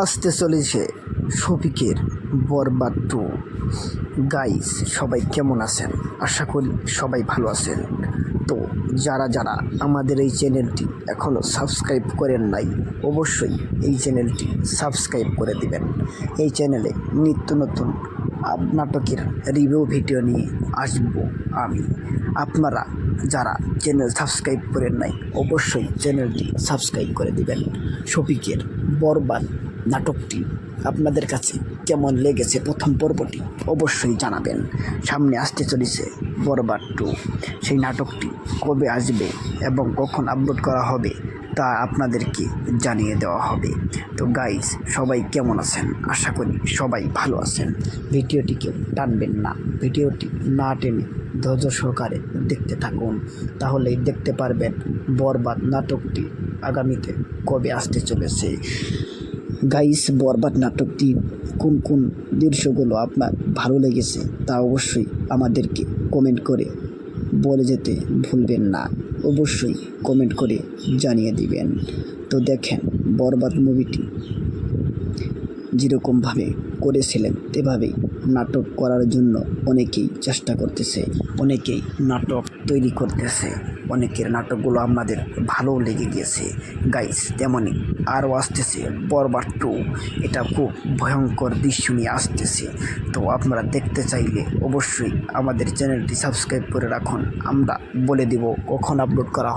আসতে চলেছে শফিকের বরবাদ 2। গাইস, সবাই কেমন আছেন? আশা করি সবাই ভালো আছেন। তো যারা যারা আমাদের এই চ্যানেলটি এখনও সাবস্ক্রাইব করেন নাই, অবশ্যই এই চ্যানেলটি সাবস্ক্রাইব করে দিবেন। এই চ্যানেলে নিত্য নতুন নাটকের রিভিউ ভিডিও নিয়ে আসব আমি। আপনারা যারা চ্যানেল সাবস্ক্রাইব করেন নাই, অবশ্যই চ্যানেলটি সাবস্ক্রাইব করে দিবেন। শফিকের বরবাদ নাটকটি আপনাদের কাছে কেমন লেগেছে প্রথম পর্বটি অবশ্যই জানাবেন। সামনে আসতে চলেছে বরবাদ 2। সেই নাটকটি কবে আসবে এবং কখন আপলোড করা হবে তা আপনাদেরকে জানিয়ে দেওয়া হবে। তো গাইস, সবাই কেমন আছেন? আশা করি সবাই ভালো আছেন। ভিডিওটিকে টানবেন না, ভিডিওটি না টেনে ধৈর্য সহকারে দেখতে থাকুন, তাহলেই দেখতে পারবেন বরবাদ নাটকটি আগামীতে কবে আসতে চলেছে। গাইস, বরবাদ নাটকটি কোন কোন দৃশ্যগুলো আপনার ভালো লেগেছে তা অবশ্যই আমাদেরকে কমেন্ট করে বলে যেতে ভুলবেন না। অবশ্যই কমেন্ট করে জানিয়ে দিবেন। তো দেখেন, বরবাদ মুভিটি যেরকমভাবে করেছিলেন তেভাবেই নাটক করার জন্য অনেকেই চেষ্টা করতেছে, অনেকেই নাটক তৈরি করতেছে, অনেকের নাটকগুলো আমাদের ভালো লেগে গিয়েছে। গাইস, তেমনই আরও আসতেছে বরবাদ 2। এটা খুব ভয়ঙ্কর দৃশ্য নিয়ে আসতেছে। তো আপনারা দেখতে চাইলে অবশ্যই আমাদের চ্যানেলটি সাবস্ক্রাইব করে রাখুন, আমরা বলে দিব কখন আপলোড করা